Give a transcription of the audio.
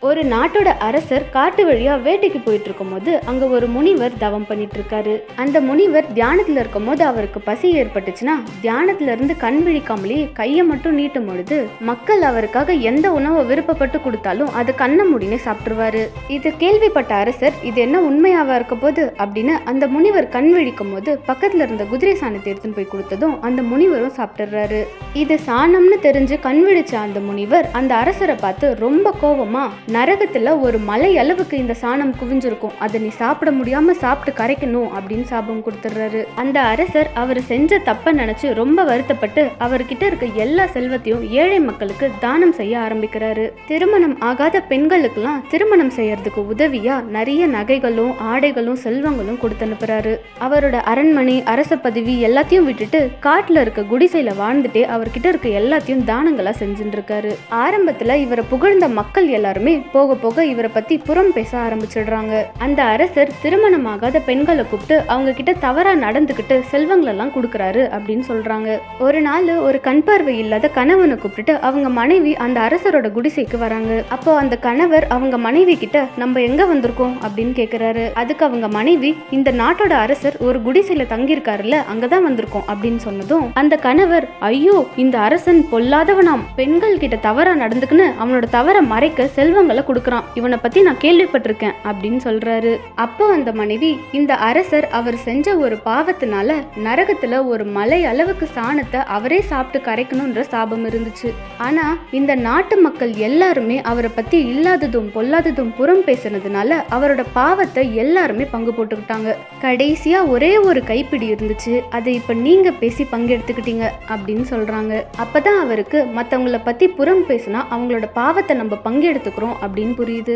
ஒரு நாட்டோட அரசர் காட்டு வழியா வேட்டைக்கு போயிட்டு இருக்கும் போது அங்க ஒரு முனிவர் தவம் பண்ணிட்டு இருக்காரு. அந்த முனிவர் தியானத்துல இருக்கும் போது அவருக்கு பசி ஏற்பட்டுச்சுன்னா தியானத்துல இருந்து கண் விழிக்காமலே கையை மட்டும் நீட்டும் பொழுது மக்கள் அவருக்காக எந்த உணவை விருப்பப்பட்டு கொடுத்தாலும் அது கண்ணை மூடினே சாப்பிட்டுருவாரு. இது கேள்விப்பட்ட அரசர் இது என்ன உண்மையாவா இருக்க போது அப்படின்னு அந்த முனிவர் கண் விழிக்கும் போது பக்கத்துல இருந்த குதிரை சாணத்தை எடுத்துன்னு போய் கொடுத்ததும் அந்த முனிவரும் சாப்பிட்டுறாரு. இது சாணம்னு தெரிஞ்சு கண் விழிச்ச அந்த முனிவர் அந்த அரசரை பார்த்து ரொம்ப கோபமா, நரகத்துல ஒரு மலை அளவுக்கு இந்த சாணம் குவிஞ்சிருக்கும், அதை நீ சாப்பிட முடியாம சாப்பிட்டு கரைக்கணும் அப்படின்னு சாபம் கொடுத்துடுறாரு. அந்த அரசர் அவர் செஞ்ச தப்ப நினைச்சு ரொம்ப வருத்தப்பட்டு அவர்கிட்ட இருக்க எல்லா செல்வத்தையும் ஏழை மக்களுக்கு தானம் செய்ய ஆரம்பிக்கிறாரு. திருமணம் ஆகாத பெண்களுக்கெல்லாம் திருமணம் செய்யறதுக்கு உதவியா நிறைய நகைகளும் ஆடைகளும் செல்வங்களும் கொடுத்து அனுப்புறாரு. அவரோட அரண்மனை அரச பதவி எல்லாத்தையும் விட்டுட்டு காட்டுல இருக்க குடிசையில வாழ்ந்துட்டே அவர்கிட்ட இருக்க எல்லாத்தையும் தானங்களா செஞ்சுட்டு இருக்காரு. ஆரம்பத்துல இவரை புகழ்ந்த மக்கள் எல்லாருமே போக போக இவரை பத்தி புறம் பேச ஆரம்பிச்சிடுறாங்க. அந்த அரசர் திருமணமாகாத பெண்களை கூப்பிட்டு அவங்க கிட்ட தவறா நடந்துகிட்டு செல்வங்கள் எல்லாம் கொடுக்கறாரு அப்படின்னு சொல்றாங்க. ஒரு நாள் ஒரு கண் பார்வை இல்லாத கணவனை கூப்பிட்டு அவங்க மனைவி அந்த அரசரோட குடிசைக்கு வராங்க. அப்போ அந்த கணவர் அவங்க மனைவி கிட்ட நம்ம எங்க வந்திருக்கோம் அப்படின்னு கேக்குறாரு. அதுக்கு அவங்க மனைவி இந்த நாட்டோட அரசர் ஒரு குடிசையில தங்கியிருக்காருல்ல அங்கதான் வந்திருக்கோம் அப்படின்னு சொன்னதும் அந்த கணவர் ஐயோ இந்த அரசன் பொல்லாதவனாம், பெண்கள் கிட்ட தவறா நடந்துக்குன்னு அவனோட தவற மறைக்க செல்வங்களை கொடுக்கறான், இவனை பத்தி நான் கேள்விப்பட்டிருக்கேன் அப்படின்னு சொல்றாரு. அப்போ அந்த மனைவி இந்த அரசர் அவர் செஞ்ச ஒரு பாவத்தினால நரகத்துல ஒரு மலை அளவுக்கு சாணத்தை அவரே சாப்பிட்டு கரைக்கணும்ன்ற சாபம் இருந்துச்சு. ஆனா இந்த நாட்டு மக்கள் எல்லாருமே அவரை பத்தி இல்லாததும் பொல்லாததும் புறம் பேசுனதுனால அவரோட பாவத்தை எல்லாருமே பங்கு போட்டுக்கிட்டாங்க. கடைசியா ஒரே ஒரு கைப்பிடி இருந்துச்சு, அதை இப்ப நீங்க பேசி பங்கெடுத்துக்கிட்டீங்க அப்படின்னு சொல்றாங்க. அப்பதான் அவருக்கு மத்தவங்கள பத்தி புறம் பேசினா அவங்களோட பாவத்தை நம்ம பங்கெடுத்துக்கிறோம் அப்படின்னு புரியுது.